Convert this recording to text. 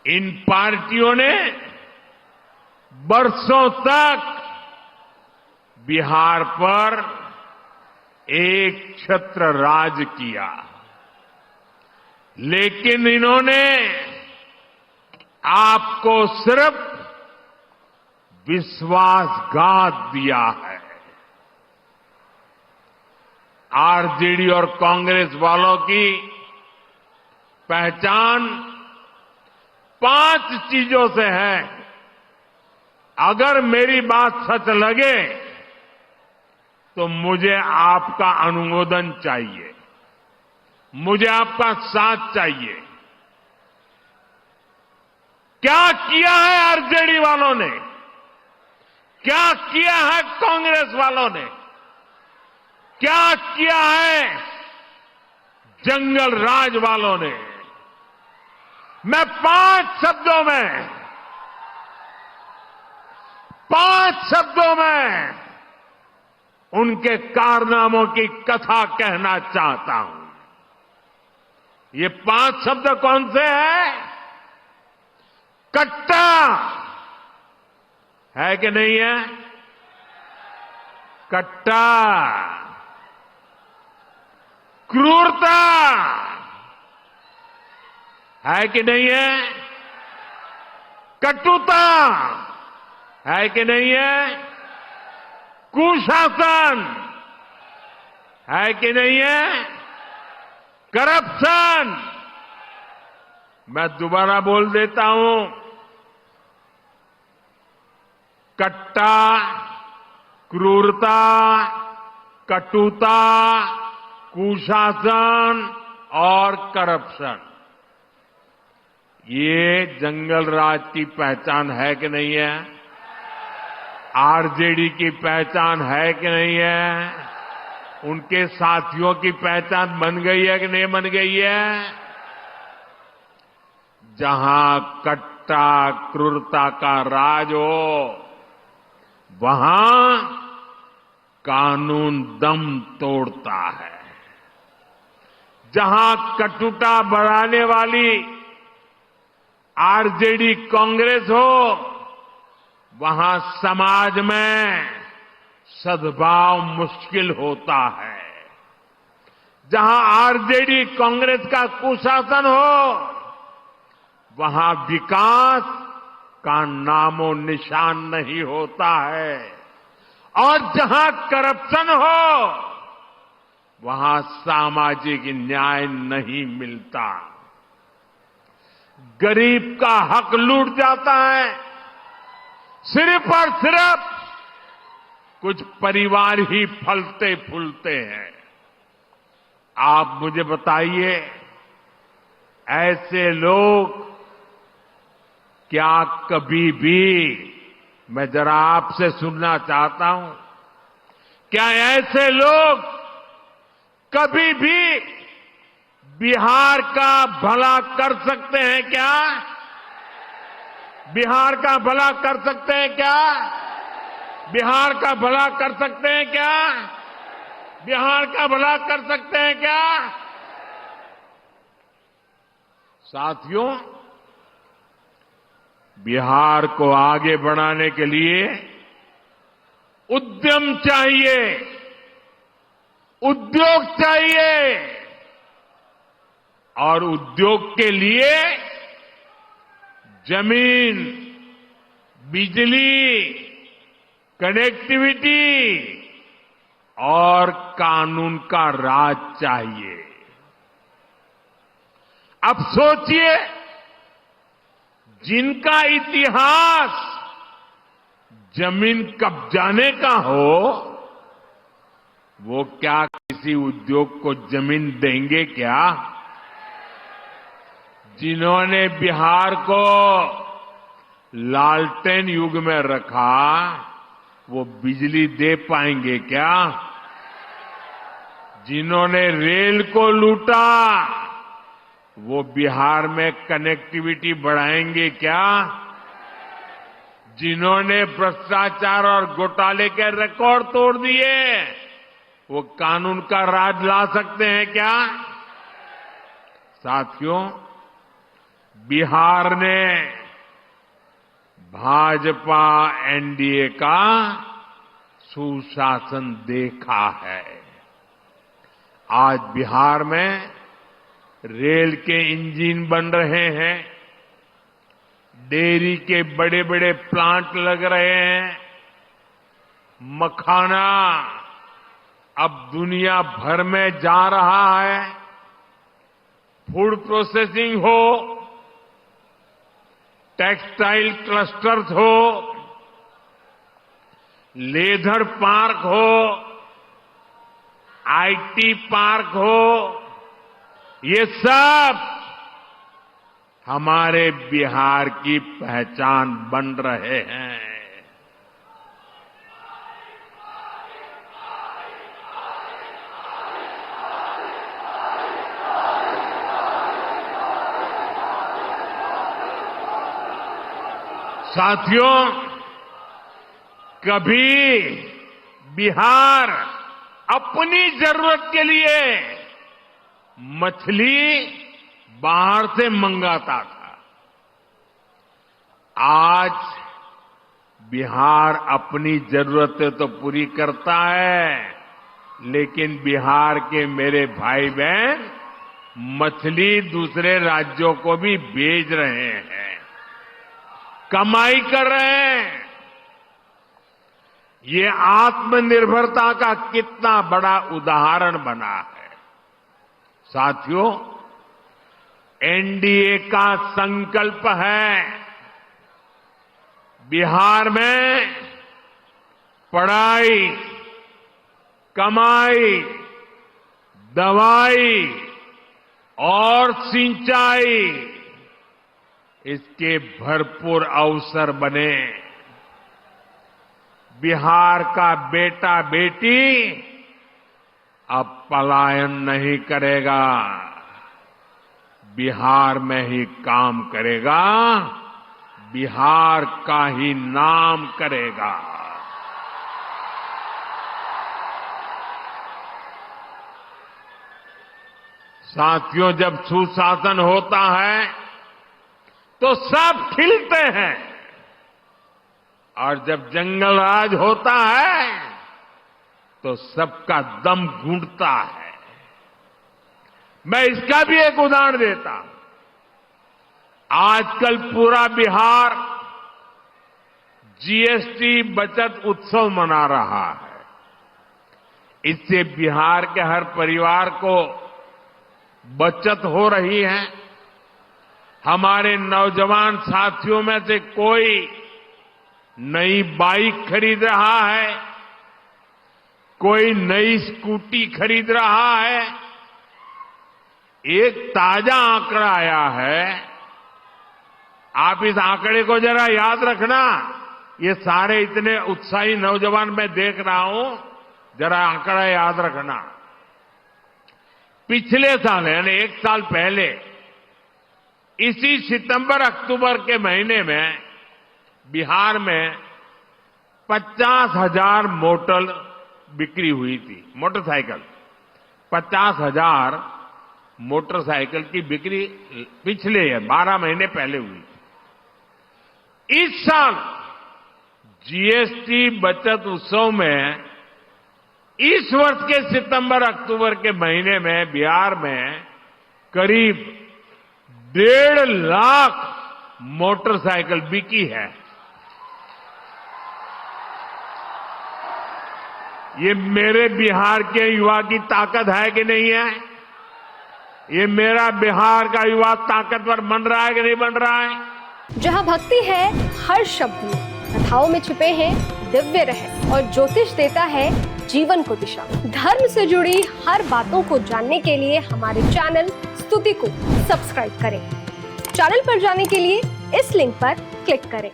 इन पार्टियों ने बरसों तक बिहार पर एक छत्र राज किया, लेकिन इन्होंने आपको सिर्फ विश्वासघात दिया है। आरजेडी और कांग्रेस वालों की पहचान 5 चीजों से है। अगर मेरी बात सच लगे तो मुझे आपका अनुमोदन चाहिए, मुझे आपका साथ चाहिए। क्या किया है आरजेडी वालों ने, क्या किया है कांग्रेस वालों ने, क्या किया है जंगल राज वालों ने? मैं 5 शब्दों में उनके कारनामों की कथा कहना चाहता हूं। ये 5 शब्द कौन से हैं? कट्टा है कि नहीं है? कट्टा, क्रूरता है कि नहीं है? कटुता है कि नहीं है? कुशासन है कि नहीं है? करप्शन, मैं दोबारा बोल देता हूं, कट्टा, क्रूरता, कटुता, कुशासन और करप्शन, ये जंगल राज की पहचान है कि नहीं है? आरजेडी की पहचान है कि नहीं है? उनके साथियों की पहचान बन गई है कि नहीं बन गई है? जहां कट्टा क्रूरता का राज हो, वहां कानून दम तोड़ता है। जहां कटुता बढ़ाने वाली आरजेडी कांग्रेस हो, वहां समाज में सद्भाव मुश्किल होता है। जहां आरजेडी कांग्रेस का कुशासन हो, वहां विकास का नामो निशान नहीं होता है। और जहां करप्शन हो, वहां सामाजिक न्याय नहीं मिलता। गरीब का हक लूट जाता है। सिर्फ और सिर्फ कुछ परिवार ही फलते फूलते हैं। आप मुझे बताइए, ऐसे लोग क्या कभी भी, मैं जरा आपसे सुनना चाहता हूं, क्या ऐसे लोग कभी भी बिहार का भला कर सकते हैं क्या? बिहार का भला कर सकते हैं क्या? बिहार का भला कर सकते हैं क्या? बिहार का भला कर सकते हैं क्या? साथियों, बिहार को आगे बढ़ाने के लिए उद्यम चाहिए, उद्योग चाहिए, और उद्योग के लिए जमीन, बिजली, कनेक्टिविटी और कानून का राज चाहिए। अब सोचिए, जिनका इतिहास जमीन कब्जाने का हो, वो क्या किसी उद्योग को जमीन देंगे क्या? जिन्होंने बिहार को लालटेन युग में रखा, वो बिजली दे पाएंगे क्या? जिन्होंने रेल को लूटा, वो बिहार में कनेक्टिविटी बढ़ाएंगे क्या? जिन्होंने भ्रष्टाचार और घोटाले के रिकॉर्ड तोड़ दिए, वो कानून का राज ला सकते हैं क्या? साथियों, बिहार ने भाजपा एनडीए का सुशासन देखा है। आज बिहार में रेल के इंजन बन रहे हैं, डेयरी के बड़े बड़े प्लांट लग रहे हैं, मखाना अब दुनिया भर में जा रहा है, फूड प्रोसेसिंग हो, टेक्सटाइल क्लस्टर्स हो, लेदर पार्क हो, आईटी पार्क हो, ये सब हमारे बिहार की पहचान बन रहे हैं। साथियों, कभी बिहार अपनी जरूरत के लिए मछली बाहर से मंगाता था। आज बिहार अपनी जरूरतें तो पूरी करता है, लेकिन बिहार के मेरे भाई बहन मछली दूसरे राज्यों को भी भेज रहे हैं, कमाई कर रहे हैं। ये आत्मनिर्भरता का कितना बड़ा उदाहरण बना है। साथियों, एनडीए का संकल्प है बिहार में पढ़ाई, कमाई, दवाई और सिंचाई, इसके भरपूर अवसर बने। बिहार का बेटा बेटी अब पलायन नहीं करेगा, बिहार में ही काम करेगा, बिहार का ही नाम करेगा। साथियों, जब सुशासन होता है तो सब खिलते हैं, और जब जंगल राज होता है तो सबका दम घुटता है। मैं इसका भी एक उदाहरण देता हूं। आजकल पूरा बिहार जीएसटी बचत उत्सव मना रहा है। इससे बिहार के हर परिवार को बचत हो रही है। हमारे नौजवान साथियों में से कोई नई बाइक खरीद रहा है, कोई नई स्कूटी खरीद रहा है। एक ताजा आंकड़ा आया है, आप इस आंकड़े को जरा याद रखना। ये सारे इतने उत्साही नौजवान मैं देख रहा हूं, जरा आंकड़ा याद रखना। पिछले साल यानी एक साल पहले इसी सितंबर अक्टूबर के महीने में बिहार में 50,000 मोटर बिक्री हुई थी। मोटरसाइकिल 50,000 मोटरसाइकिल की बिक्री पिछले 12 महीने पहले हुई थी। इस साल जीएसटी बचत उत्सव में इस वर्ष के सितंबर अक्टूबर के महीने में बिहार में करीब 1.5 लाख मोटरसाइकिल बिकी है। ये मेरे बिहार के युवा की ताकत है कि नहीं है? ये मेरा बिहार का युवा ताकतवर बन रहा है कि नहीं बन रहा है? जहाँ भक्ति है हर शब्द में, कथाओं में छुपे हैं दिव्य रहस्य, और ज्योतिष देता है जीवन को दिशा। धर्म से जुड़ी हर बातों को जानने के लिए हमारे चैनल स्तुति को सब्सक्राइब करें। चैनल पर जाने के लिए इस लिंक पर क्लिक करें।